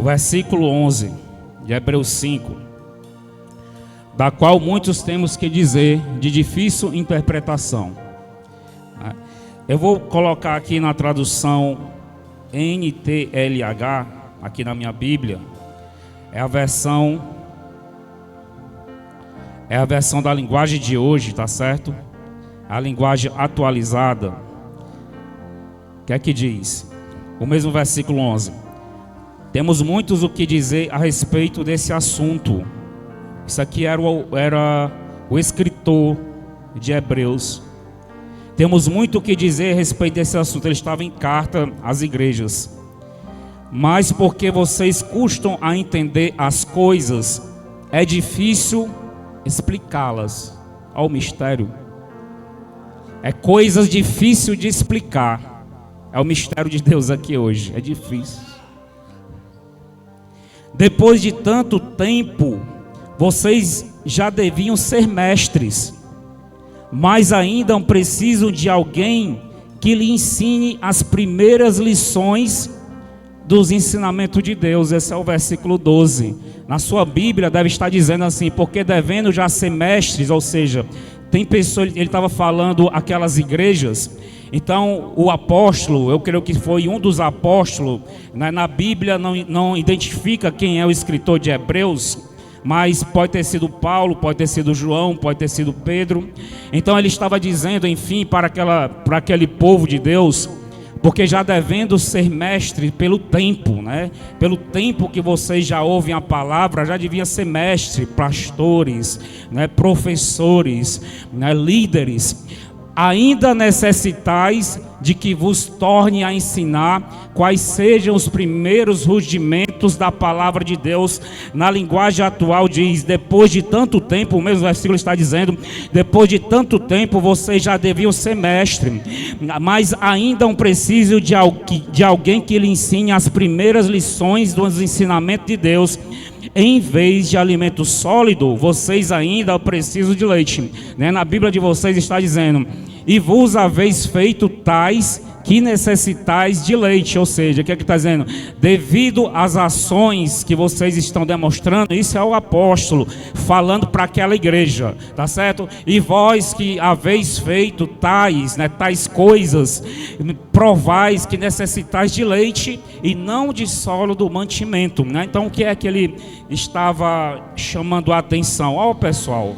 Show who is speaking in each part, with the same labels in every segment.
Speaker 1: o versículo 11 de Hebreus 5, da qual muitos temos que dizer de difícil interpretação. Eu vou colocar aqui na tradução NTLH, aqui na minha Bíblia, é a versão da linguagem de hoje, tá certo? A linguagem atualizada. O que é que diz? O mesmo versículo 11. Temos muitos o que dizer a respeito desse assunto. Isso aqui era o escritor de Hebreus. Temos muito o que dizer a respeito desse assunto. Ele estava em carta às igrejas. Mas porque vocês custam a entender as coisas, é difícil explicá-las. Olha o mistério. É coisas difíceis de explicar. É o mistério de Deus aqui hoje. É difícil. Depois de tanto tempo, vocês já deviam ser mestres. Mas ainda precisam de alguém que lhe ensine as primeiras lições dos ensinamentos de Deus. Esse é o versículo 12. Na sua Bíblia deve estar dizendo assim: porque devendo já ser mestres, ou seja, tem pessoas, ele estava falando aquelas igrejas. Então o apóstolo, eu creio que foi um dos apóstolos, na Bíblia não identifica quem é o escritor de Hebreus, mas pode ter sido Paulo, pode ter sido João, pode ter sido Pedro. Então ele estava dizendo, enfim, para aquele povo de Deus, porque já devendo ser mestre pelo tempo, né? Pelo tempo que vocês já ouvem a palavra, já devia ser mestre, pastores, né? Professores, né? Líderes. Ainda necessitais de que vos torne a ensinar quais sejam os primeiros rudimentos da palavra de Deus. Na linguagem atual diz: depois de tanto tempo, o mesmo versículo está dizendo, depois de tanto tempo vocês já deviam ser mestre, mas ainda precisam de alguém que lhe ensine as primeiras lições dos ensinamentos de Deus. Em vez de alimento sólido, vocês ainda precisam de leite, né? Na Bíblia de vocês está dizendo: e vos haveis feito tais que necessitais de leite. Ou seja, o que é que está dizendo? Devido às ações que vocês estão demonstrando, isso é o apóstolo falando para aquela igreja, tá certo? E vós que haveis feito tais, né, tais coisas, provais que necessitais de leite e não de sólido mantimento, né? Então o que é que ele estava chamando a atenção? Ó, pessoal,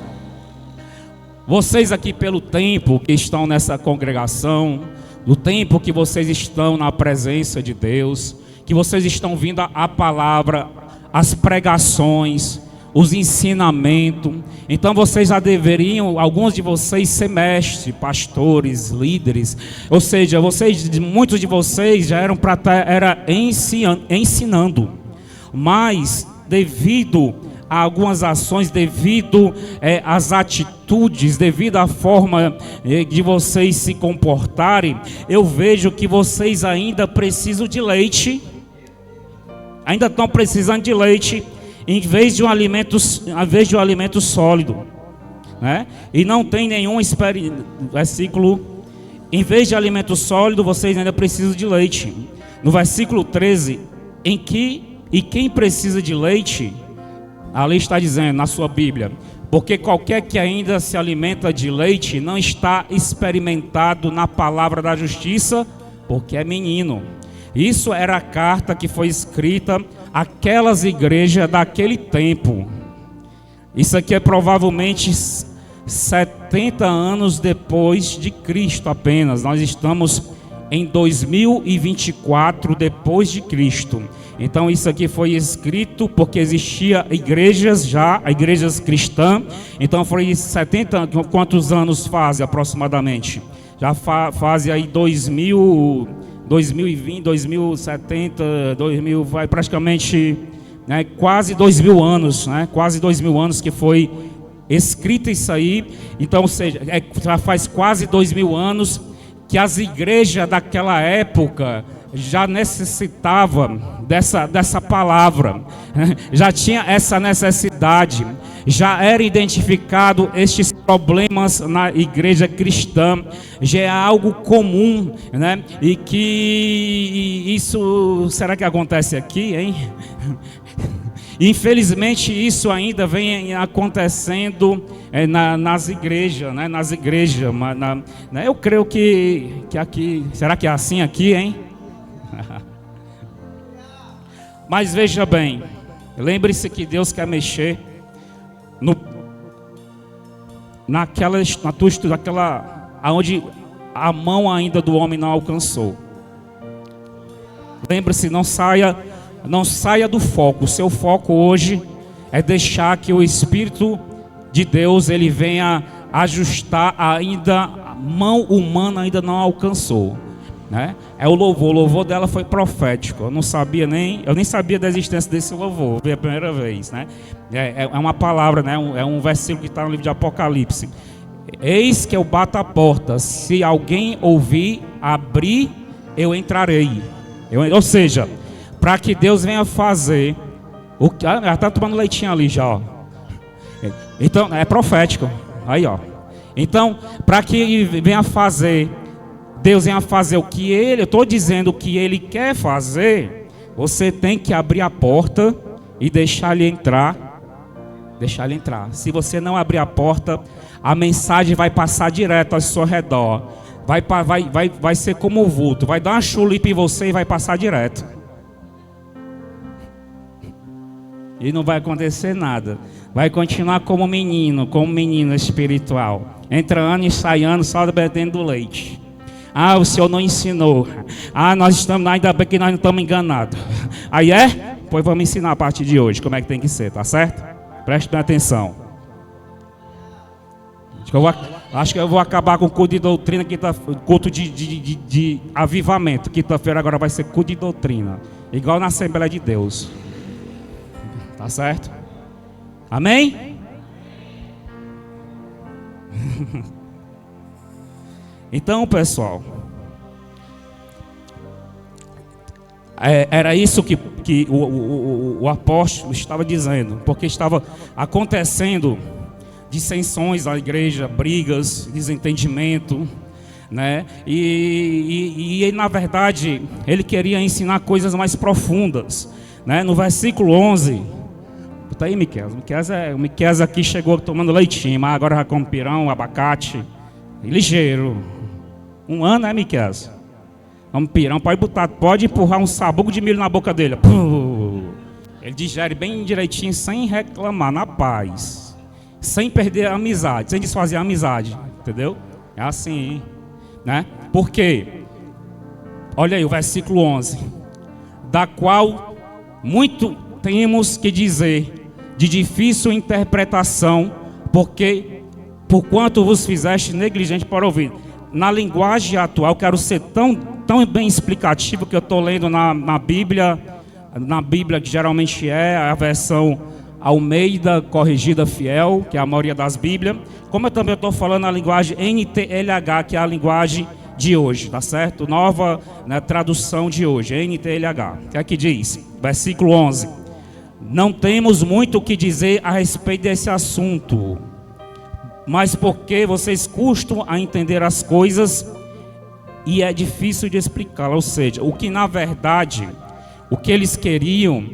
Speaker 1: vocês aqui pelo tempo que estão nessa congregação, do tempo que vocês estão na presença de Deus, que vocês estão vindo a palavra, as pregações, os ensinamentos, então vocês já deveriam, alguns de vocês, ser mestres, pastores, líderes. Ou seja, muitos de vocês já eram ensinando, mas devido a algumas ações, devido às atitudes, devido à forma de vocês se comportarem, eu vejo que vocês ainda precisam de leite, ainda estão precisando de leite, em vez de um alimento sólido, né? E não tem nenhum versículo, em vez de alimento sólido, vocês ainda precisam de leite. No versículo 13, quem precisa de leite, ali está dizendo na sua Bíblia: porque qualquer que ainda se alimenta de leite não está experimentado na palavra da justiça, porque é menino. Isso era a carta que foi escrita àquelas igrejas daquele tempo. Isso aqui é provavelmente 70 anos depois de Cristo apenas. Nós estamos em 2024 depois de Cristo. Então isso aqui foi escrito porque existia igrejas cristãs. Então foi 70, quantos anos faz aproximadamente? Já faz aí 2020, 2070, 2000, vai praticamente, né, quase 2000 anos, né? Quase 2000 anos que foi escrito isso aí. Então, ou seja, já faz quase 2000 anos que as igrejas daquela época já necessitavam dessa palavra, já tinha essa necessidade, já era identificado estes problemas na igreja cristã já é algo comum, né? E que isso, será que acontece aqui, hein? Infelizmente isso ainda vem acontecendo nas igrejas, né? Nas igrejas, né? Eu creio que aqui, será que é assim aqui, hein? Mas veja bem, lembre-se que Deus quer mexer naquela aonde a mão ainda do homem não alcançou. Lembre-se, não saia do foco. O seu foco hoje é deixar que o Espírito de Deus ele venha ajustar ainda a mão humana ainda não alcançou, né? É o louvor dela foi profético. Eu nem sabia da existência desse louvor, foi a primeira vez, né? É uma palavra, né? É um versículo que está no livro de Apocalipse. Eis que eu bato a porta, se alguém ouvir, abrir, eu entrarei. Ou seja, para que Deus venha fazer o que ela está tomando leitinho ali já, ó. Então é profético. Aí, ó. Então, para que venha fazer, Deus venha fazer o que eu estou dizendo, o que Ele quer fazer, você tem que abrir a porta e deixar Ele entrar. Deixar Ele entrar. Se você não abrir a porta, a mensagem vai passar direto ao seu redor. Vai ser como o vulto. Vai dar uma chulipa em você e vai passar direto. E não vai acontecer nada. Vai continuar como menino espiritual. Entrando e saindo só bebendo leite. Ah, o Senhor não ensinou. Ah, nós estamos, ainda bem que nós não estamos enganados. Aí é? Pois vamos ensinar a partir de hoje como é que tem que ser, tá certo? Preste bem atenção. Acho que eu vou acabar com o culto de doutrina, culto de avivamento. Quinta-feira agora vai ser culto de doutrina. Igual na Assembleia de Deus. Tá certo? Amém? Então, pessoal, era isso que o apóstolo estava dizendo, porque estava acontecendo dissensões na igreja, brigas, desentendimento, né? E na verdade ele queria ensinar coisas mais profundas, né? No versículo 11, tá aí Miqueias aqui chegou tomando leitinho, mas agora já come pirão, abacate, ligeiro. 1 ano, né, Miqueias? Um pirão, pode empurrar um sabugo de milho na boca dele. Ele digere bem direitinho, sem reclamar, na paz. Sem perder a amizade, sem desfazer a amizade. Entendeu? É assim, né? Por quê? Olha aí o versículo 11. Da qual muito temos que dizer, de difícil interpretação, porque porquanto vos fizeste negligente para ouvir. Na linguagem atual, quero ser tão bem explicativo que eu estou lendo na Bíblia que geralmente é a versão Almeida Corrigida Fiel, que é a maioria das Bíblias, como eu também estou falando na linguagem NTLH, que é a linguagem de hoje, tá certo? Nova, né, tradução de hoje, NTLH. O que é que diz? Versículo 11. Não temos muito o que dizer a respeito desse assunto, mas porque vocês custam a entender as coisas e é difícil de explicar. Ou seja, o que na verdade, o que eles queriam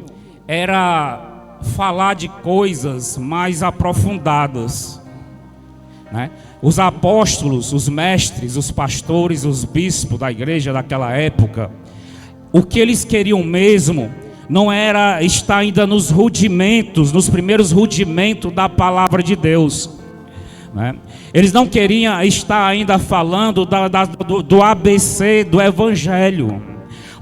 Speaker 1: era falar de coisas mais aprofundadas, né? Os apóstolos, os mestres, os pastores, os bispos da igreja daquela época, o que eles queriam mesmo não era estar ainda nos rudimentos, nos primeiros rudimentos da palavra de Deus, né? Eles não queriam estar ainda falando do ABC do Evangelho,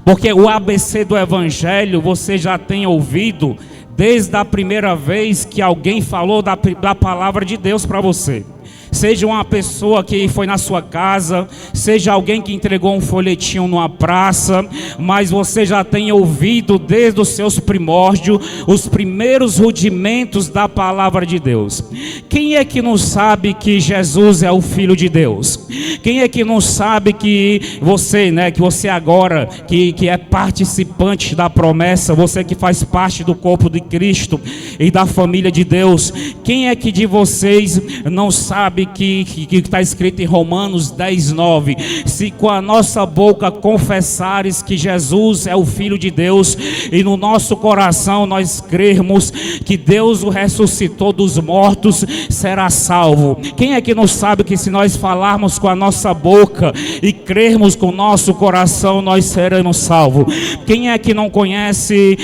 Speaker 1: porque o ABC do Evangelho você já tem ouvido desde a primeira vez que alguém falou da palavra de Deus para você. Seja uma pessoa que foi na sua casa, seja alguém que entregou um folhetinho numa praça, mas você já tem ouvido desde os seus primórdios os primeiros rudimentos da palavra de Deus. Quem é que não sabe que Jesus é o Filho de Deus? Quem é que não sabe que você, né, que você agora, que é participante da promessa, você que faz parte do corpo de Cristo, e da família de Deus. Quem é que de vocês não sabe que está escrito em Romanos 10:9? Se com a nossa boca confessares que Jesus é o Filho de Deus e no nosso coração nós crermos que Deus o ressuscitou dos mortos, será salvo. Quem é que não sabe que se nós falarmos com a nossa boca e crermos com o nosso coração, nós seremos salvos? Quem é que não conhece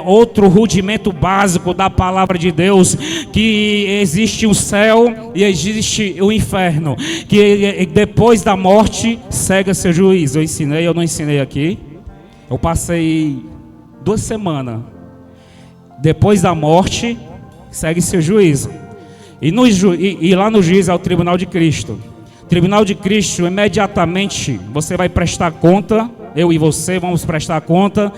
Speaker 1: outro rudimento básico da palavra de Deus, que existe o céu e existe o inferno, que depois da morte segue-se o juízo? Eu ensinei, eu não ensinei aqui. Eu passei 2 semanas. Depois da morte segue-se o juízo. E lá no juízo é o tribunal de Cristo. Tribunal de Cristo, imediatamente você vai prestar conta. Eu e você vamos prestar conta.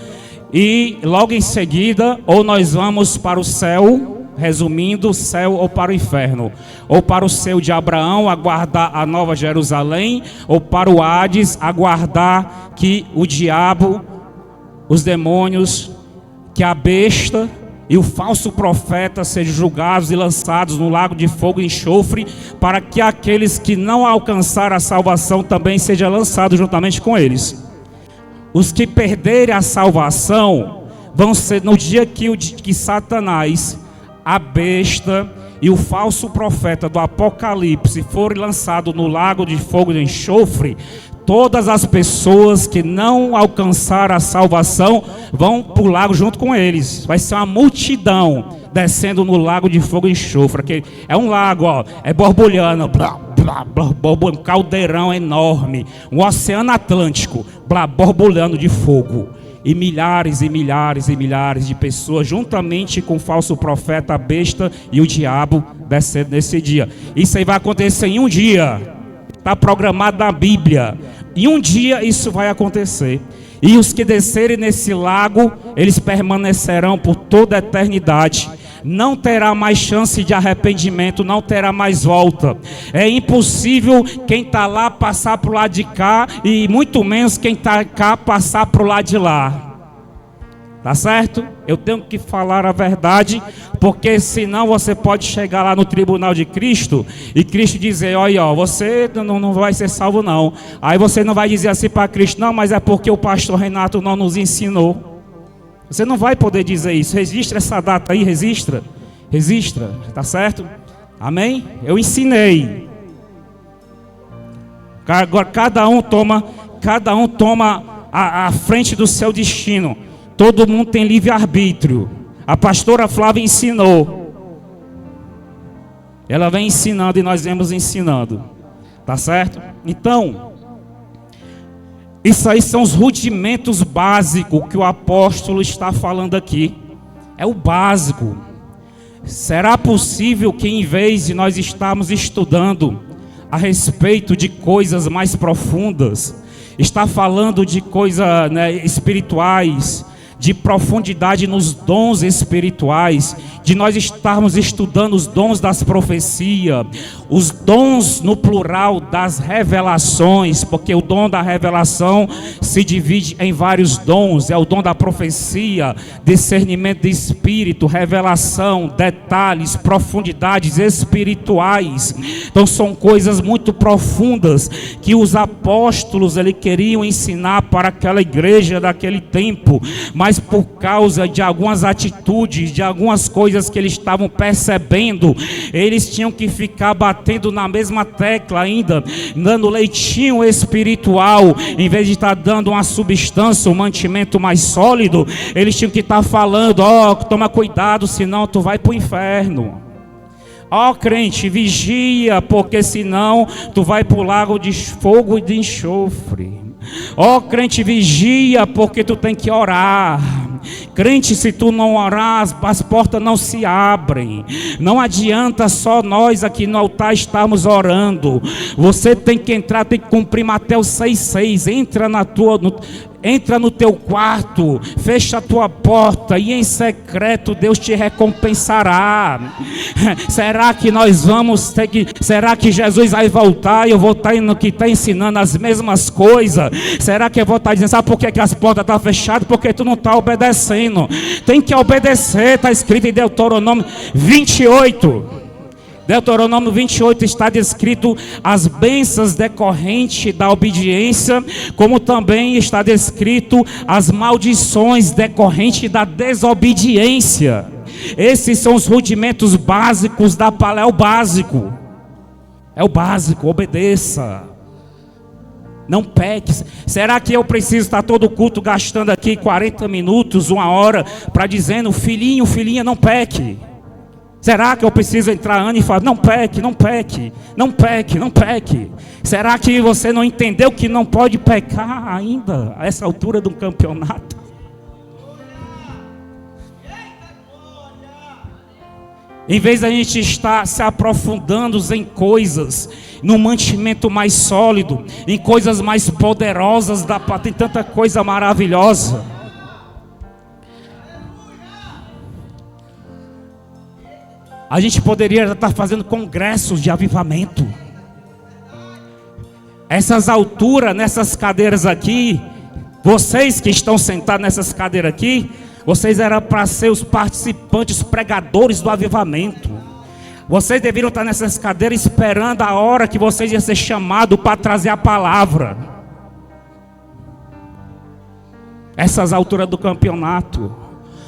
Speaker 1: E logo em seguida, ou nós vamos para o céu, resumindo, céu, ou para o inferno, ou para o céu de Abraão, aguardar a nova Jerusalém, ou para o Hades, aguardar que o diabo, os demônios, que a besta e o falso profeta sejam julgados e lançados no lago de fogo e enxofre, para que aqueles que não alcançaram a salvação também sejam lançados juntamente com eles. Os que perderem a salvação vão ser no dia que Satanás, a besta e o falso profeta do Apocalipse forem lançados no lago de fogo e enxofre. Todas as pessoas que não alcançaram a salvação vão para o lago junto com eles. Vai ser uma multidão descendo no lago de fogo e enxofre. Que é um lago, ó, é borbulhando, blá, blá, blá, blá, um caldeirão enorme, um oceano Atlântico, blá, borbulhando de fogo. E milhares e milhares e milhares de pessoas, juntamente com o falso profeta, a besta e o diabo, descendo nesse dia. Isso aí vai acontecer em um dia. Está programado na Bíblia. E um dia isso vai acontecer. E os que descerem nesse lago, eles permanecerão por toda a eternidade. Não terá mais chance de arrependimento, não terá mais volta. É impossível quem está lá passar para o lado de cá, e muito menos quem está cá passar para o lado de lá. Tá certo? Eu tenho que falar a verdade, porque senão você pode chegar lá no tribunal de Cristo e Cristo dizer: olha, você não vai ser salvo não. Aí você não vai dizer assim para Cristo: não, mas é porque o pastor Renato não nos ensinou. Você não vai poder dizer isso. Registra essa data aí, registra, tá certo? Amém? Eu ensinei. Agora cada um toma a frente do seu destino. Todo mundo tem livre-arbítrio. A pastora Flávia ensinou. Ela vem ensinando e nós vemos ensinando. Tá certo? Então, isso aí são os rudimentos básicos que o apóstolo está falando aqui. É o básico. Será possível que, em vez de nós estarmos estudando a respeito de coisas mais profundas, está falando de coisas, espirituais, de profundidade nos dons espirituais, de nós estarmos estudando os dons das profecias, os dons no plural das revelações, porque o dom da revelação se divide em vários dons. É o dom da profecia, discernimento de espírito, revelação, detalhes, profundidades espirituais. Então são coisas muito profundas que os apóstolos queriam ensinar para aquela igreja daquele tempo, mas por causa de algumas atitudes, de algumas coisas que eles estavam percebendo, eles tinham que ficar batendo na mesma tecla ainda, dando leitinho espiritual, em vez de estar dando uma substância, um mantimento mais sólido. Eles tinham que estar falando: toma cuidado, senão tu vai para o inferno. Crente, vigia, porque senão tu vai para o lago de fogo e de enxofre. Crente, vigia, porque tu tem que orar. Crente, se tu não orar, as portas não se abrem. Não adianta só nós aqui no altar estarmos orando. Você tem que entrar, tem que cumprir Mateus 6,6. Entra no teu quarto, fecha a tua porta e em secreto Deus te recompensará. Será que nós vamos ter que... Será que Jesus vai voltar e eu vou estar ensinando as mesmas coisas? Será que eu vou estar dizendo: sabe por que as portas estão fechadas? Porque tu não está obedecendo. obedecendo. Tem que obedecer, está escrito em Deuteronômio 28. Deuteronômio 28 está descrito as bênçãos decorrentes da obediência, como também está descrito as maldições decorrentes da desobediência. Esses são os rudimentos básicos da palavra, é o básico. É o básico, obedeça. Não peque. Será que eu preciso estar todo culto gastando aqui 40 minutos, 1 hora, para dizendo, filhinho, filhinha, não peque? Será que eu preciso entrar ano e falar, não peque, não peque, não peque, não peque? Será que você não entendeu que não pode pecar ainda, a essa altura do campeonato? Em vez da gente estar se aprofundando em coisas, num mantimento mais sólido, em coisas mais poderosas, tem tanta coisa maravilhosa. A gente poderia estar fazendo congressos de avivamento. Essas alturas, nessas cadeiras aqui, vocês que estão sentados nessas cadeiras aqui, vocês eram para ser os participantes, os pregadores do avivamento. Vocês deveriam estar nessas cadeiras esperando a hora que vocês iam ser chamados para trazer a palavra. Essas alturas do campeonato.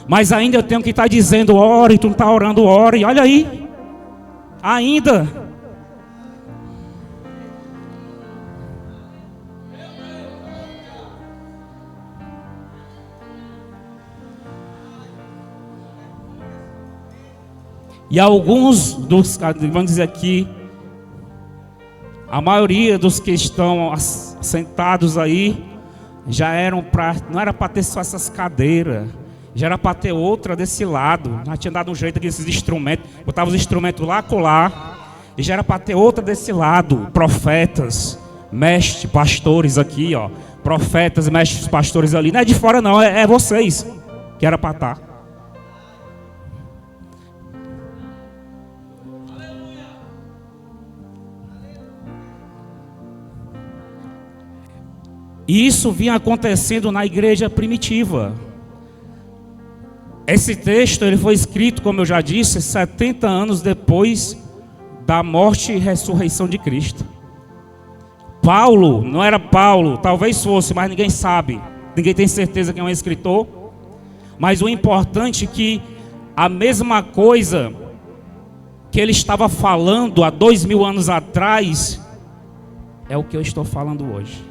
Speaker 1: Mas ainda eu tenho que estar dizendo, ore, tu não está orando, ore. Olha aí, ainda. E alguns dos, vamos dizer aqui, a maioria dos que estão sentados aí, já eram não era para ter só essas cadeiras. Já era para ter outra desse lado. Já tinha dado um jeito aqui desses instrumentos. Botava os instrumentos lá, colar. E já era para ter outra desse lado. Profetas, mestres, pastores aqui, ó. Profetas, mestres, pastores ali. Não é de fora não, é vocês que era para estar. E isso vinha acontecendo na igreja primitiva. Esse texto ele foi escrito, como eu já disse, 70 anos depois da morte e ressurreição de Cristo. Paulo, não era Paulo, talvez fosse, mas ninguém sabe. Ninguém tem certeza que é um escritor. Mas o importante é que a mesma coisa que ele estava falando há 2000 anos atrás, é o que eu estou falando hoje.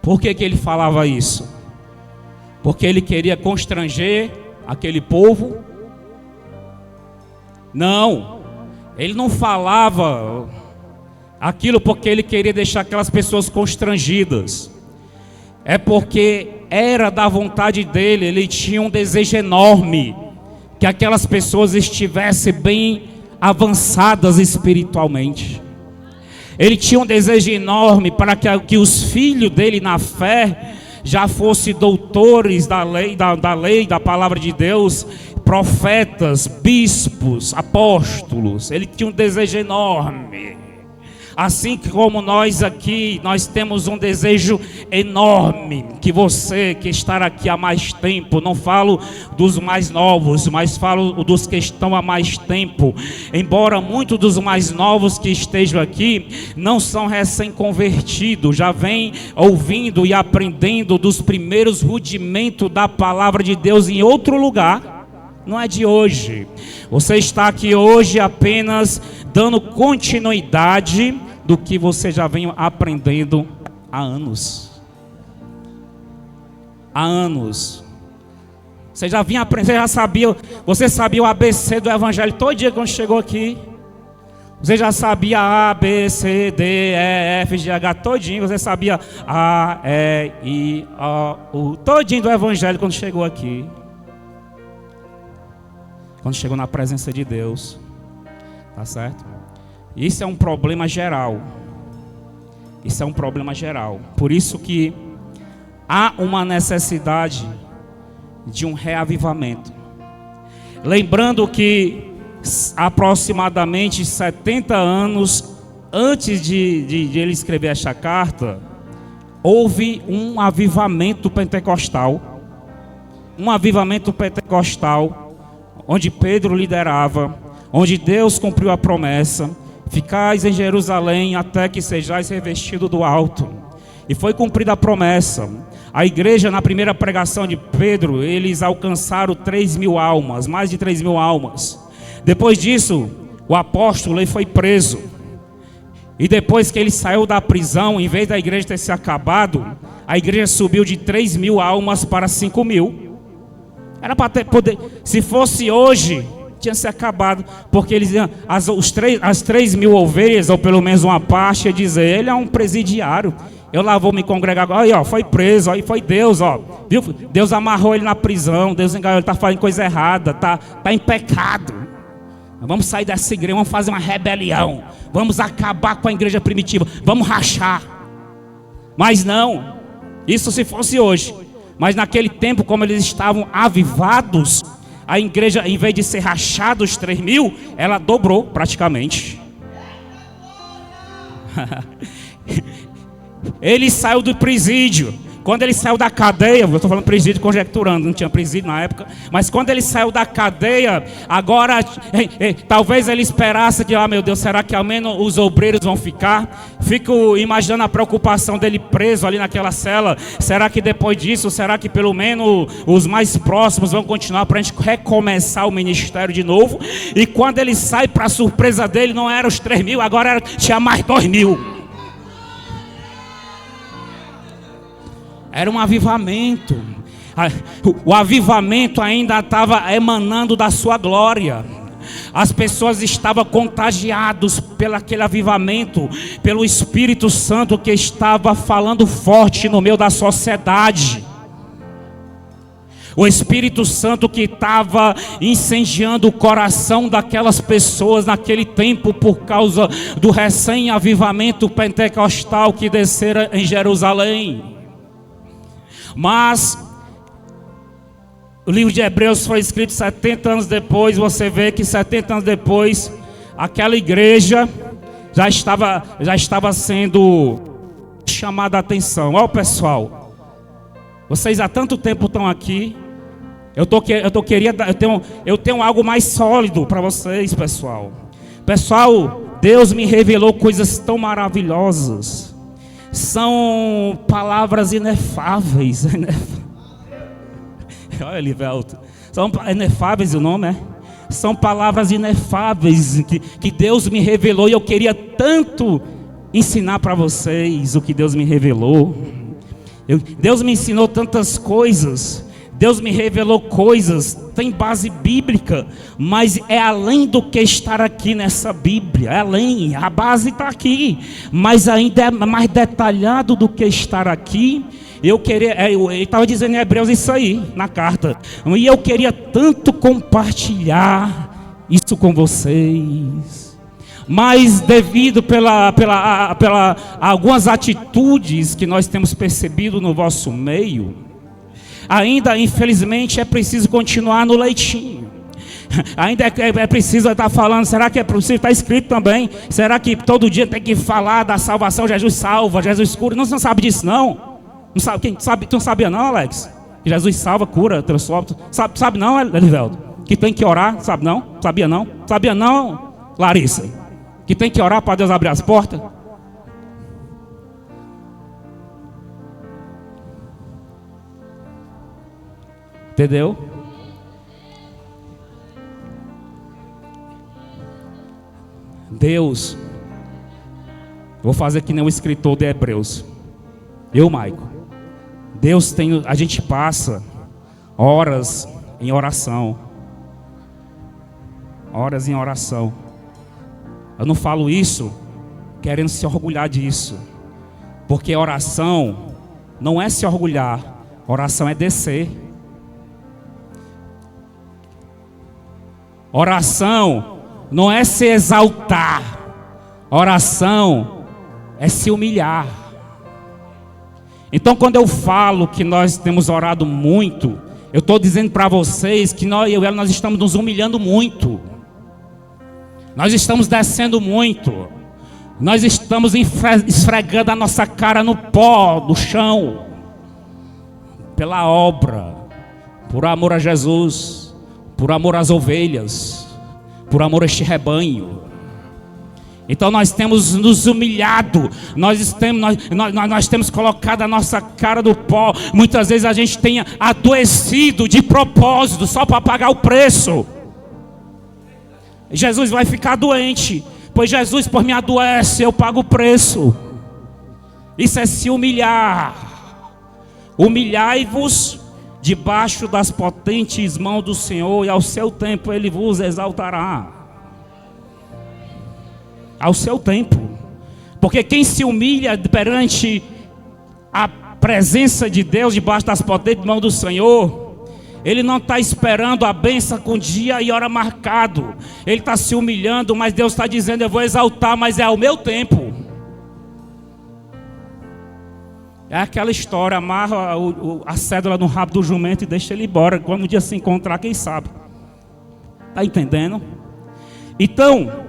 Speaker 1: Por que ele falava isso? Porque ele queria constranger aquele povo? Não, ele não falava aquilo porque ele queria deixar aquelas pessoas constrangidas. É porque era da vontade dele, ele tinha um desejo enorme que aquelas pessoas estivessem bem avançadas espiritualmente. Ele tinha um desejo enorme para que os filhos dele na fé já fossem doutores da lei, da palavra de Deus, profetas, bispos, apóstolos. Ele tinha um desejo enorme. Assim como nós aqui, nós temos um desejo enorme, que você que está aqui há mais tempo, não falo dos mais novos, mas falo dos que estão há mais tempo, embora muitos dos mais novos que estejam aqui, não são recém-convertidos, já vêm ouvindo e aprendendo dos primeiros rudimentos da palavra de Deus em outro lugar. Não é de hoje. Você está aqui hoje apenas dando continuidade do que você já vem aprendendo há anos. Há anos. Você já vinha aprendendo, você sabia o ABC do evangelho todo dia quando chegou aqui. Você já sabia A, B, C, D, E, F, G, H todinho. Você sabia A, E, I, O, U todinho do evangelho quando chegou aqui. Quando chegou na presença de Deus. Tá certo? Isso é um problema geral. Isso é um problema geral. Por isso que há uma necessidade de um reavivamento. Lembrando que aproximadamente 70 anos antes de ele escrever esta carta, houve um avivamento pentecostal. Um avivamento pentecostal, onde Pedro liderava, onde Deus cumpriu a promessa: ficais em Jerusalém até que sejais revestidos do alto. E foi cumprida a promessa. A igreja, na primeira pregação de Pedro, eles alcançaram 3.000 almas, mais de 3.000 almas. Depois disso, o apóstolo ele foi preso. E depois que ele saiu da prisão, em vez da igreja ter se acabado, a igreja subiu de 3.000 almas para 5.000. Era para ter poder. Se fosse hoje, tinha se acabado, porque eles as 3.000 ovelhas, ou pelo menos uma parte, ia dizer: ele é um presidiário. Eu lá vou me congregar. Aí, ó, foi preso, aí foi Deus, ó. Viu? Deus amarrou ele na prisão, Deus enganou, ele está fazendo coisa errada, tá em pecado. Vamos sair dessa igreja, vamos fazer uma rebelião, vamos acabar com a igreja primitiva, vamos rachar. Mas não, isso se fosse hoje. Mas naquele tempo, como eles estavam avivados, a igreja, em vez de ser rachada os 3.000, ela dobrou praticamente. Ele saiu do presídio. Quando ele saiu da cadeia, eu estou falando presídio conjecturando, não tinha presídio na época, mas quando ele saiu da cadeia, agora, talvez ele esperasse que, meu Deus, será que ao menos os obreiros vão ficar? Fico imaginando a preocupação dele preso ali naquela cela. Será que depois disso, será que pelo menos os mais próximos vão continuar para a gente recomeçar o ministério de novo? E quando ele sai, para surpresa dele, não eram os 3.000, agora tinha mais 2.000. Era um avivamento. O avivamento ainda estava emanando da sua glória. As pessoas estavam contagiadas pelo aquele avivamento, pelo Espírito Santo que estava falando forte no meio da sociedade. O Espírito Santo que estava incendiando o coração daquelas pessoas naquele tempo, por causa do recém-avivamento pentecostal que descera em Jerusalém. Mas o livro de Hebreus foi escrito 70 anos depois. Você vê que 70 anos depois, aquela igreja já estava sendo chamada a atenção. Olha o pessoal, vocês há tanto tempo estão aqui. Eu tenho algo mais sólido para vocês, pessoal. Pessoal, Deus me revelou coisas tão maravilhosas. São palavras inefáveis. Olha, Elivelto. São inefáveis o nome, é? São palavras inefáveis que Deus me revelou. E eu queria tanto ensinar para vocês o que Deus me revelou. Deus me ensinou tantas coisas. Deus me revelou coisas, tem base bíblica, mas é além do que estar aqui nessa Bíblia, é além, a base está aqui, mas ainda é mais detalhado do que estar aqui. Ele estava dizendo em Hebreus isso aí, na carta, e eu queria tanto compartilhar isso com vocês, mas devido pela algumas atitudes que nós temos percebido no vosso meio, ainda infelizmente é preciso continuar no leitinho. Ainda é preciso estar falando. Será que é possível? Está escrito também. Será que todo dia tem que falar da salvação? Jesus salva, Jesus cura. Não, você não sabe disso não? Não sabe, quem sabe? Tu não sabia não, Alex? Que Jesus salva, cura, transforma. Sabe não, Eliveldo? Que tem que orar? Sabe não? Sabia não? Sabia não, Larissa? Que tem que orar para Deus abrir as portas? Entendeu? Deus, vou fazer que nem o escritor de Hebreus. Maico. Deus tem, a gente passa horas em oração. Horas em oração. Eu não falo isso querendo se orgulhar disso, porque oração não é se orgulhar, oração é descer. Oração não é se exaltar, oração é se humilhar. Então, quando eu falo que nós temos orado muito, eu estou dizendo para vocês que nós estamos nos humilhando muito. Nós estamos descendo muito. Nós estamos esfregando a nossa cara no pó, no chão, pela obra, por amor a Jesus, por amor às ovelhas, por amor a este rebanho. Então nós temos nos humilhado, nós temos colocado a nossa cara no pó. Muitas vezes a gente tem adoecido de propósito, só para pagar o preço. Jesus vai ficar doente, pois Jesus por me adoece, eu pago o preço. Isso é se humilhar. Humilhai-vos debaixo das potentes mãos do Senhor, e ao seu tempo Ele vos exaltará. Ao seu tempo. Porque quem se humilha perante a presença de Deus, debaixo das potentes mãos do Senhor, ele não está esperando a bênção com dia e hora marcado. Ele está se humilhando, mas Deus está dizendo: eu vou exaltar, mas é ao meu tempo. É aquela história: amarra a cédula no rabo do jumento e deixa ele embora. Quando um dia se encontrar, quem sabe? Está entendendo? Então,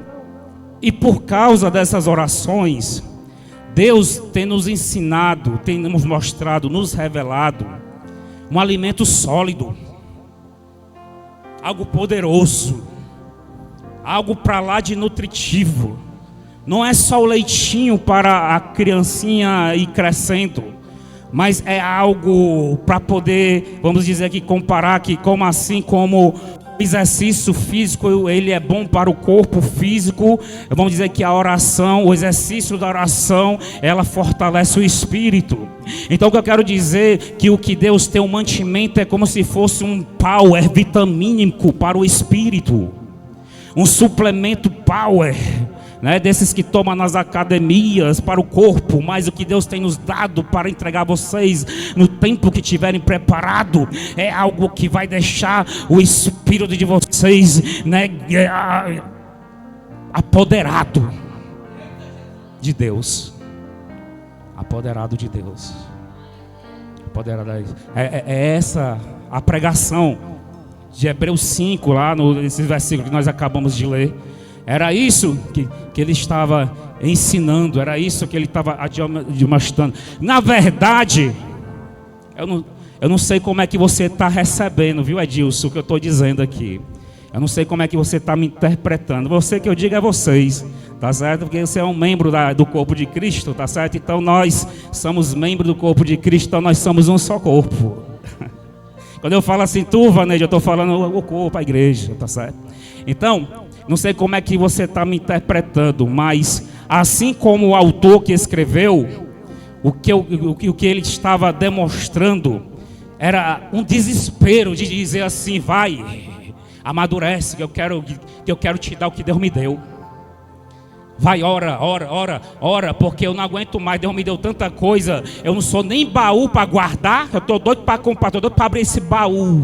Speaker 1: e por causa dessas orações, Deus tem nos ensinado, tem nos mostrado, nos revelado um alimento sólido, algo poderoso, algo para lá de nutritivo. Não é só o leitinho para a criancinha ir crescendo, mas é algo para poder, vamos dizer aqui, comparar aqui, como assim, como o exercício físico, ele é bom para o corpo físico. Vamos dizer que a oração, o exercício da oração, ela fortalece o espírito. Então o que eu quero dizer, que o que Deus tem um mantimento é como se fosse um power vitamínico para o espírito, um suplemento power, né, desses que tomam nas academias para o corpo. Mas o que Deus tem nos dado para entregar a vocês no tempo que tiverem preparado é algo que vai deixar o espírito de vocês, né, apoderado de Deus. Apoderado de Deus. Apoderado. É essa a pregação de Hebreus 5, lá nesse versículo que nós acabamos de ler. Era isso que ele estava ensinando, era isso que ele estava admoestando. Na verdade, eu não sei como é que você está recebendo, viu, Edilson, o que eu estou dizendo aqui. Eu não sei como é que você está me interpretando. Você que eu digo é vocês, tá certo? Porque você é um membro do corpo de Cristo, tá certo? Então nós somos membros do corpo de Cristo, então nós somos um só corpo. Quando eu falo assim, tu, Vaneide, eu estou falando o corpo, a igreja, tá certo? Então, não sei como é que você está me interpretando, mas assim como o autor que escreveu, o que ele estava demonstrando era um desespero de dizer assim: vai, amadurece, que eu quero te dar o que Deus me deu. Vai, ora, porque eu não aguento mais. Deus me deu tanta coisa, eu não sou nem baú para guardar. Eu estou doido para comprar, estou doido para abrir esse baú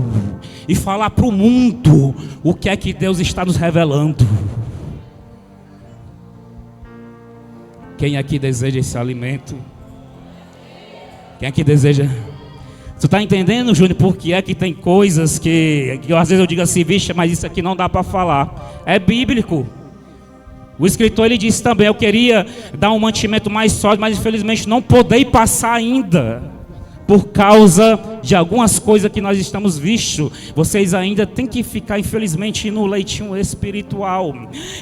Speaker 1: e falar para o mundo o que é que Deus está nos revelando. Quem aqui deseja esse alimento? Quem aqui deseja? Tu está entendendo, Júnior, por que é que tem coisas que às vezes eu digo assim: vixe, mas isso aqui não dá para falar. É bíblico. O escritor, ele disse também: eu queria dar um mantimento mais sólido, mas infelizmente não podei passar ainda, por causa de algumas coisas que nós estamos vistos. Vocês ainda têm que ficar, infelizmente, no leitinho espiritual.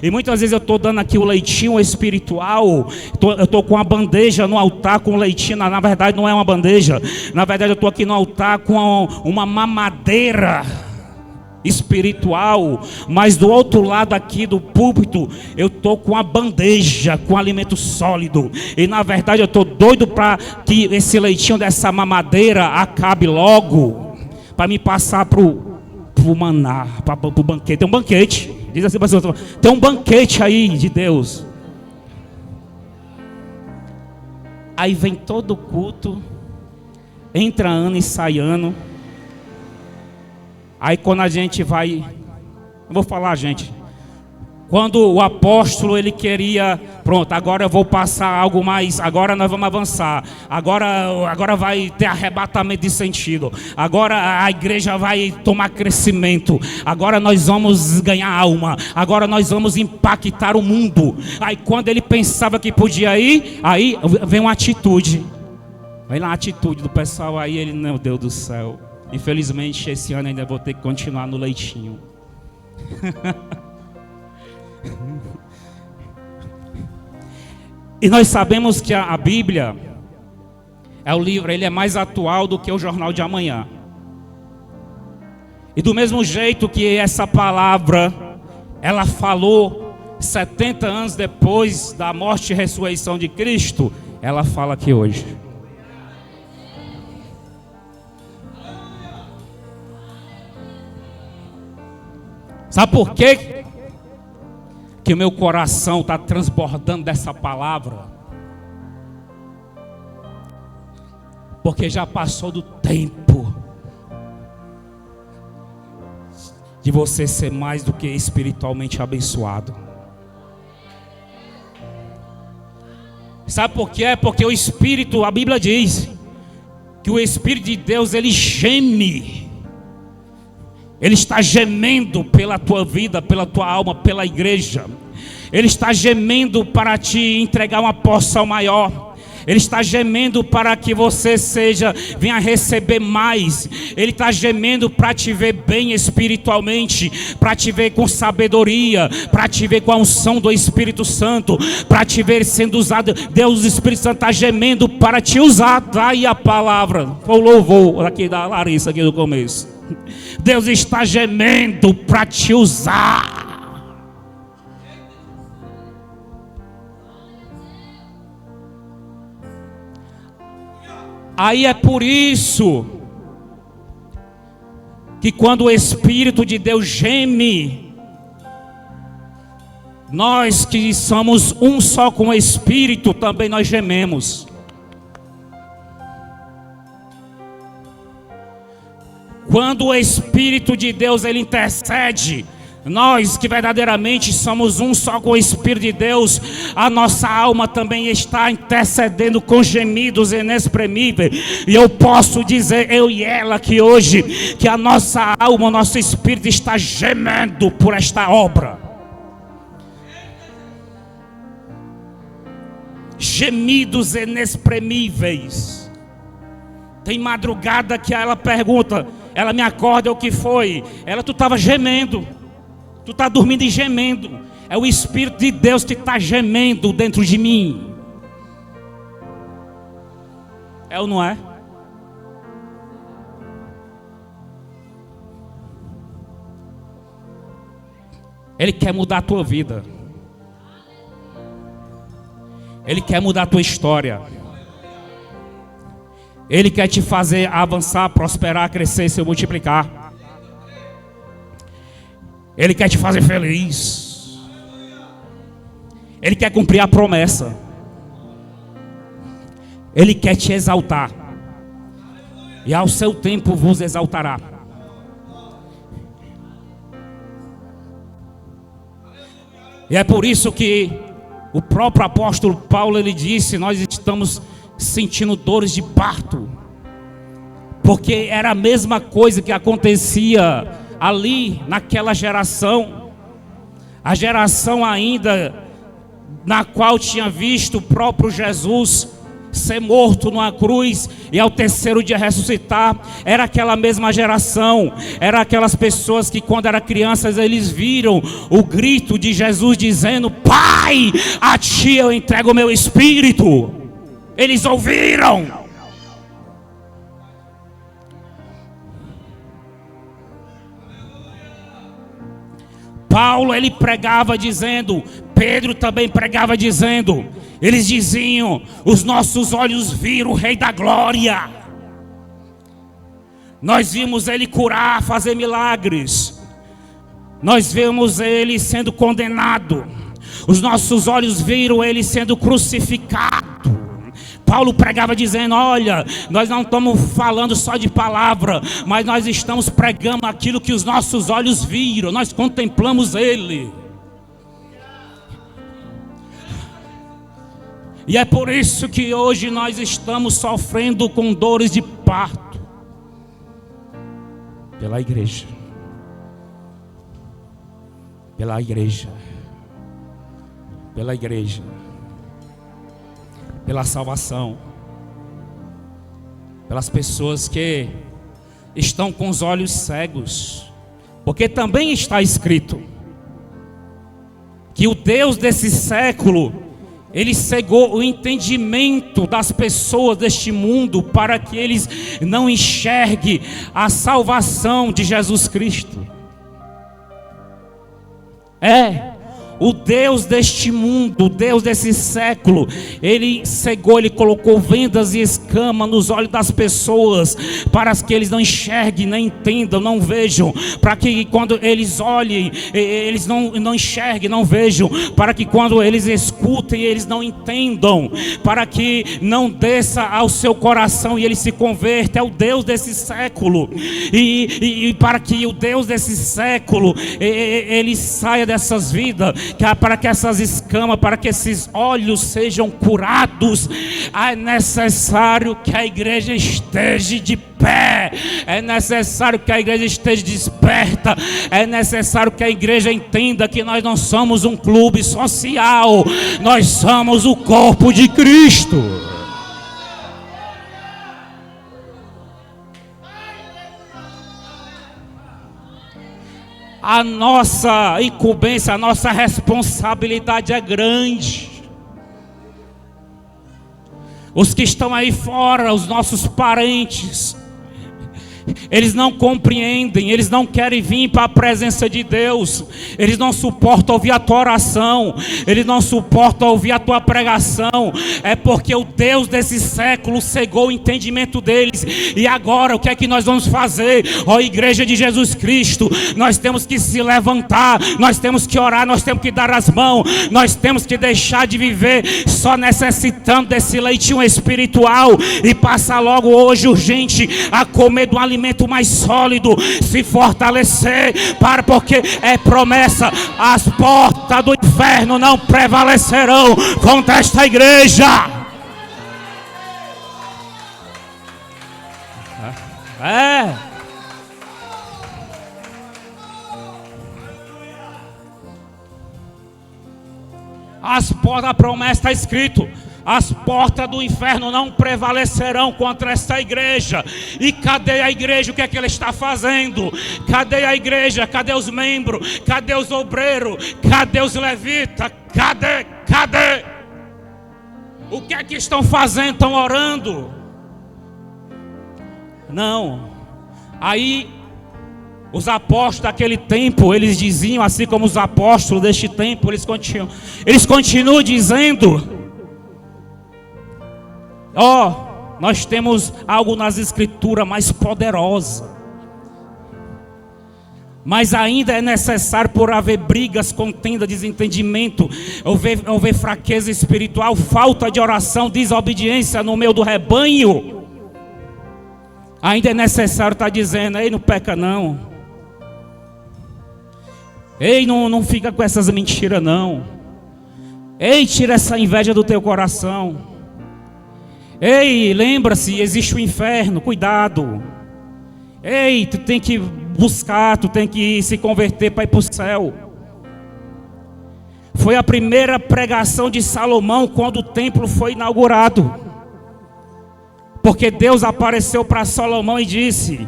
Speaker 1: E muitas vezes eu estou dando aqui o leitinho espiritual, eu estou com a bandeja no altar com leitinho. Na verdade não é uma bandeja, na verdade eu estou aqui no altar com uma mamadeira espiritual, mas do outro lado aqui do púlpito eu estou com a bandeja com alimento sólido. E na verdade eu estou doido para que esse leitinho dessa mamadeira acabe logo, para me passar pro maná, pro banquete. Tem um banquete, diz assim, pastor, tem um banquete aí de Deus. Aí vem todo culto, entra ano e sai ano. Aí quando a gente vai, não vou falar gente, Quando o apóstolo ele queria, pronto, agora eu vou passar algo mais, agora nós vamos avançar, agora vai ter arrebatamento de sentido, agora a igreja vai tomar crescimento, agora nós vamos ganhar alma, agora nós vamos impactar o mundo. Aí quando ele pensava que podia ir, aí vem uma atitude, vem lá a atitude do pessoal, aí ele, meu Deus do céu, infelizmente esse ano ainda vou ter que continuar no leitinho. E nós sabemos que a Bíblia é o livro, ele é mais atual do que o jornal de amanhã. E do mesmo jeito que essa palavra, ela falou 70 anos depois da morte e ressurreição de Cristo, ela fala aqui hoje. Sabe por quê? Que o meu coração está transbordando dessa palavra, porque já passou do tempo de você ser mais do que espiritualmente abençoado. Sabe por quê? Porque o Espírito, a Bíblia diz que o Espírito de Deus ele geme. Ele está gemendo pela tua vida, pela tua alma, pela igreja. Ele está gemendo para te entregar uma porção maior. Ele está gemendo para que você venha receber mais. Ele está gemendo para te ver bem espiritualmente, para te ver com sabedoria, para te ver com a unção do Espírito Santo, para te ver sendo usado. Deus, o Espírito Santo está gemendo para te usar. Daí a palavra, o louvor aqui da Larissa aqui no começo. Deus está gemendo para te usar. Aí é por isso que quando o Espírito de Deus geme, nós que somos um só com o Espírito, também nós gememos. Quando o Espírito de Deus ele intercede, nós que verdadeiramente somos um só com o Espírito de Deus, a nossa alma também está intercedendo com gemidos inexprimíveis. E eu posso dizer, eu e ela aqui hoje, que a nossa alma, o nosso espírito está gemendo por esta obra. Gemidos inexprimíveis. Tem madrugada que ela pergunta, ela me acorda, o que foi? Tu estava gemendo. Tu está dormindo e gemendo. É o Espírito de Deus que está gemendo dentro de mim. É ou não é? Ele quer mudar a tua vida. Ele quer mudar a tua história. Ele quer te fazer avançar, prosperar, crescer e se multiplicar. Ele quer te fazer feliz. Ele quer cumprir a promessa. Ele quer te exaltar. E ao seu tempo vos exaltará. E é por isso que o próprio apóstolo Paulo ele disse: nós estamos sentindo dores de parto, porque era a mesma coisa que acontecia ali naquela geração, a geração ainda na qual tinha visto o próprio Jesus ser morto numa cruz e ao terceiro dia ressuscitar. Era aquela mesma geração, era aquelas pessoas que quando eram crianças eles viram o grito de Jesus dizendo: Pai, a ti eu entrego o meu espírito. Eles ouviram. Paulo ele pregava dizendo, Pedro também pregava dizendo, eles diziam: os nossos olhos viram o Rei da Glória. Nós vimos ele curar, fazer milagres. Nós vimos ele sendo condenado. Os nossos olhos viram ele sendo crucificado. Paulo pregava dizendo: olha, nós não estamos falando só de palavra, mas nós estamos pregando aquilo que os nossos olhos viram, nós contemplamos ele. E é por isso que hoje nós estamos sofrendo com dores de parto. Pela igreja. Pela igreja. Pela igreja. Pela salvação. Pelas pessoas que estão com os olhos cegos. Porque também está escrito que o Deus desse século, Ele cegou o entendimento das pessoas deste mundo para que eles não enxerguem a salvação de Jesus Cristo. O Deus deste mundo, o Deus desse século, Ele cegou, Ele colocou vendas e escamas nos olhos das pessoas, para que eles não enxerguem, não entendam, não vejam, para que quando eles olhem, eles não enxerguem, não vejam, para que quando eles escutem, eles não entendam, para que não desça ao seu coração e ele se converta. É o Deus desse século, e para que o Deus desse século, ele saia dessas vidas, para que essas escamas, para que esses olhos sejam curados, é necessário que a igreja esteja de pé, é necessário que a igreja esteja desperta, é necessário que a igreja entenda que nós não somos um clube social, nós somos o corpo de Cristo. A nossa incumbência, a nossa responsabilidade é grande. Os que estão aí fora, os nossos parentes, eles não compreendem, eles não querem vir para a presença de Deus, eles não suportam ouvir a tua oração, eles não suportam ouvir a tua pregação, é porque o Deus desse século cegou o entendimento deles. E agora o que é que nós vamos fazer? Ó igreja de Jesus Cristo, nós temos que se levantar, nós temos que orar, nós temos que dar as mãos, nós temos que deixar de viver só necessitando desse leitinho espiritual e passar logo hoje urgente a comer do alimento mais sólido, se fortalecer, porque é promessa, as portas do inferno não prevalecerão contra esta igreja. As portas da promessa está escrito: as portas do inferno não prevalecerão contra esta igreja. E cadê a igreja? O que é que ela está fazendo? Cadê a igreja? Cadê os membros? Cadê os obreiros? Cadê os levitas? Cadê? O que é que estão fazendo? Estão orando? Não. Aí os apóstolos daquele tempo, eles diziam, assim como os apóstolos deste tempo, eles continuam dizendo: nós temos algo nas escrituras mais poderosa, mas ainda é necessário, por haver brigas, contenda, desentendimento, haver fraqueza espiritual, falta de oração, desobediência no meio do rebanho. Ainda é necessário estar dizendo: ei, não peca não, ei, não fica com essas mentiras não, ei, tira essa inveja do teu coração. Ei, lembra-se, existe o inferno, cuidado. Ei, tu tem que buscar, tu tem que se converter para ir para o céu. Foi a primeira pregação de Salomão quando o templo foi inaugurado. Porque Deus apareceu para Salomão e disse: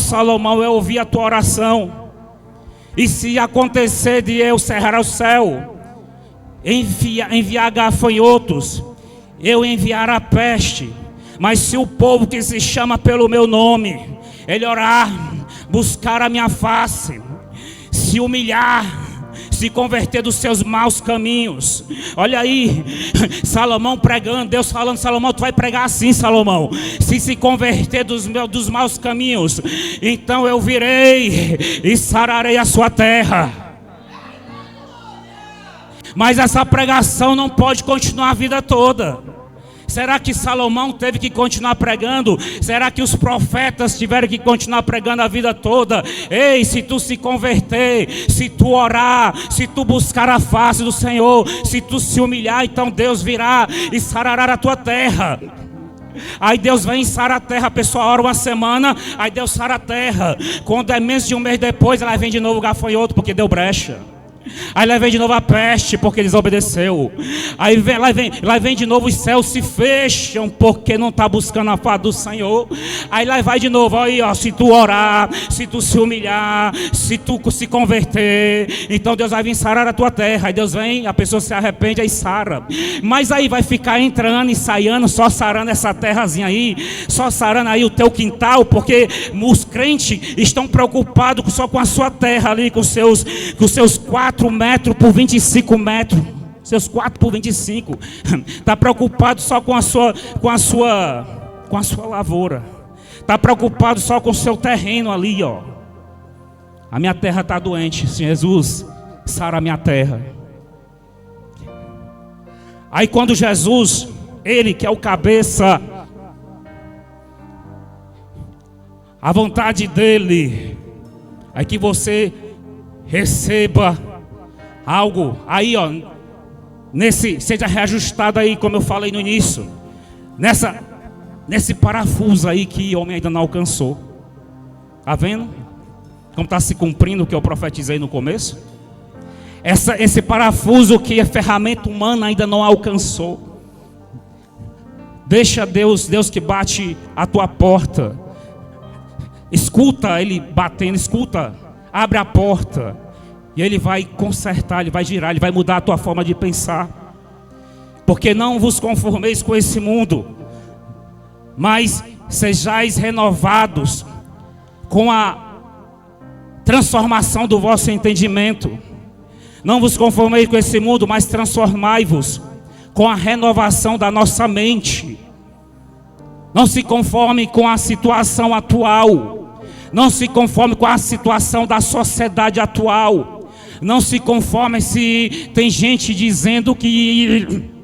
Speaker 1: Salomão, eu ouvi a tua oração, e se acontecer de eu cerrar o céu, enviar gafanhotos, eu enviarei a peste. Mas se o povo que se chama pelo meu nome, ele orar, buscar a minha face, se humilhar, se converter dos seus maus caminhos. Olha aí, Salomão pregando, Deus falando: Salomão, tu vai pregar assim, Salomão, se converter dos maus caminhos, então eu virei e sararei a sua terra. Mas essa pregação não pode continuar a vida toda. Será que Salomão teve que continuar pregando? Será que os profetas tiveram que continuar pregando a vida toda? Ei, se tu se converter, se tu orar, se tu buscar a face do Senhor, se tu se humilhar, então Deus virá e sarará a tua terra. Aí Deus vem e sara a terra. A pessoa ora uma semana, aí Deus sara a terra. Quando é menos de um mês depois, ela vem de novo o gafanhoto, porque deu brecha. Aí lá vem de novo a peste, porque desobedeceu. Aí lá vem de novo, os céus se fecham, porque não está buscando a face do Senhor. Aí lá vai de novo, aí ó, se tu orar, se tu se humilhar, se tu se converter, então Deus vai vir sarar a tua terra. Aí Deus vem, a pessoa se arrepende, aí sara. Mas aí vai ficar entrando e saindo, só sarando essa terrazinha aí, só sarando aí o teu quintal, porque os crentes estão preocupados só com a sua terra ali, com seus 4 metros por 25 metros, seus 4 por 25, está preocupado só com a sua lavoura, está preocupado só com o seu terreno ali, ó. A minha terra está doente, Jesus, sara a minha terra. Aí quando Jesus, ele que é o cabeça, a vontade dele é que você receba algo aí, ó, seja reajustado aí, como eu falei no início, nesse parafuso aí que o homem ainda não alcançou. Tá vendo? Como está se cumprindo o que eu profetizei no começo? Esse parafuso que a ferramenta humana ainda não alcançou. Deixa Deus que bate a tua porta. Escuta ele batendo, escuta, abre a porta. E ele vai consertar, ele vai girar, ele vai mudar a tua forma de pensar. Porque não vos conformeis com esse mundo, mas sejais renovados com a transformação do vosso entendimento. Não vos conformeis com esse mundo, mas transformai-vos com a renovação da nossa mente. Não se conforme com a situação atual. Não se conforme com a situação da sociedade atual. Não se conforme se tem gente dizendo que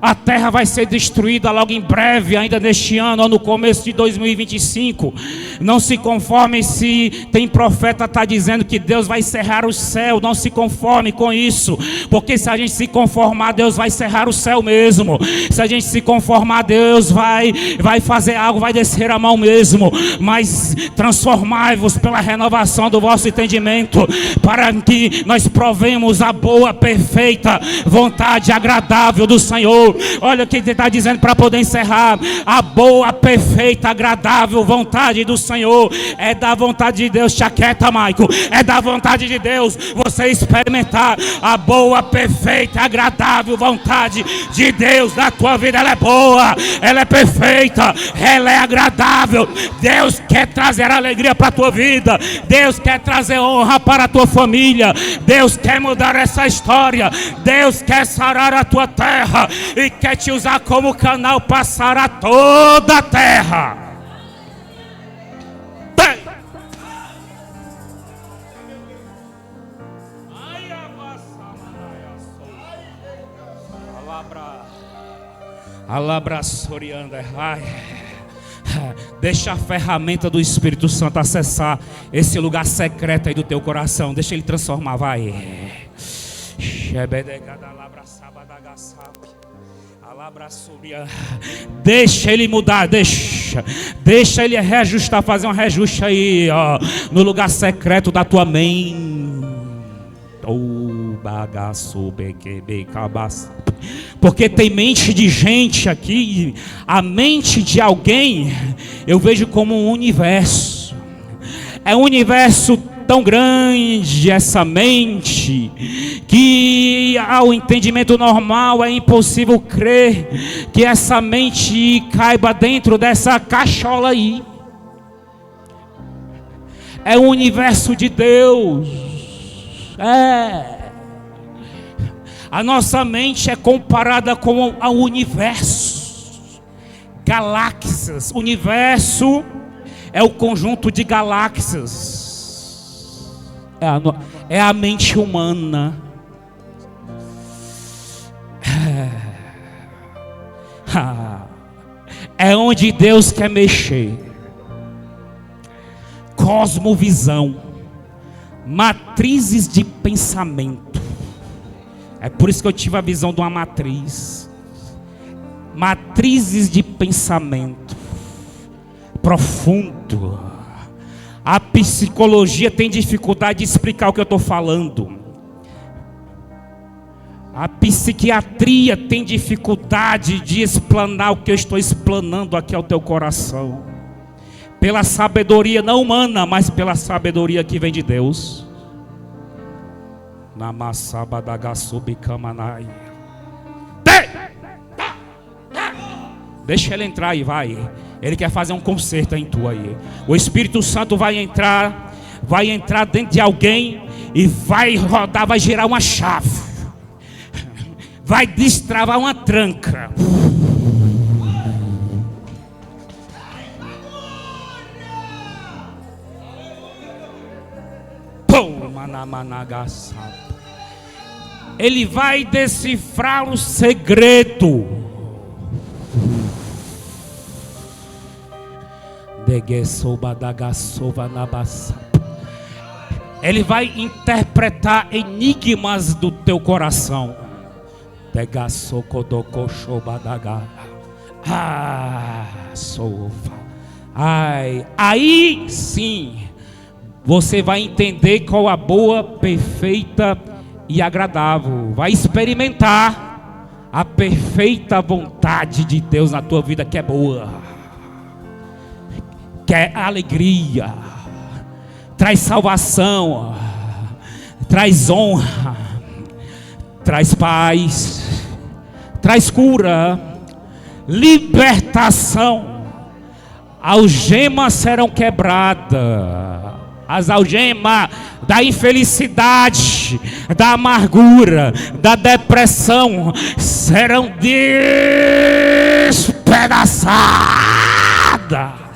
Speaker 1: a terra vai ser destruída logo em breve, ainda neste ano ou no começo de 2025. Não se conforme se tem profeta que está dizendo que Deus vai cerrar o céu. Não se conforme com isso, porque se a gente se conformar, Deus vai cerrar o céu mesmo. Se a gente se conformar, Deus vai fazer algo, vai descer a mão mesmo. Mas transformai-vos pela renovação do vosso entendimento, para que nós provemos a boa, perfeita vontade agradável do Senhor. Olha o que ele está dizendo para poder encerrar. A boa, perfeita, agradável vontade do Senhor. É da vontade de Deus. Te aquieta, Maico. É da vontade de Deus você experimentar a boa, perfeita, agradável vontade de Deus na tua vida. Ela é boa, ela é perfeita, ela é agradável. Deus quer trazer alegria para a tua vida. Deus quer trazer honra para a tua família. Deus quer mudar essa história. Deus quer sarar a tua terra e quer te usar como canal para sarar toda a terra. Alabra sorianda, vai. Deixa a ferramenta do Espírito Santo acessar esse lugar secreto aí do teu coração. Deixa ele transformar, vai. Deixa ele mudar, deixa ele reajustar, fazer um reajuste aí, ó, no lugar secreto da tua mente. Porque tem mente de gente aqui, a mente de alguém eu vejo como um universo. É um universo tão grande essa mente, que ao entendimento normal é impossível crer que essa mente caiba dentro dessa cachola aí. É o universo de Deus. A nossa mente é comparada com o universo. Galáxias. Universo é o conjunto de galáxias. É a mente humana. é onde Deus quer mexer. Cosmovisão, matrizes de pensamento. É por isso que eu tive a visão de uma matriz. Matrizes de pensamento profundo. A psicologia tem dificuldade de explicar o que eu estou falando. A psiquiatria tem dificuldade de explanar o que eu estou explanando aqui ao teu coração. Pela sabedoria não humana, mas pela sabedoria que vem de Deus. Deixa ele entrar aí, vai. Ele quer fazer um concerto em tu aí. O Espírito Santo vai entrar dentro de alguém e vai rodar, vai girar uma chave. Vai destravar uma tranca. Ele vai decifrar o segredo. Ele vai interpretar enigmas do teu coração. Aí sim você vai entender qual a boa, perfeita e agradável. Vai experimentar a perfeita vontade de Deus na tua vida, que é boa, que é alegria, traz salvação, traz honra, traz paz, traz cura, libertação. Algemas serão quebradas. As algemas da infelicidade, da amargura, da depressão serão despedaçadas.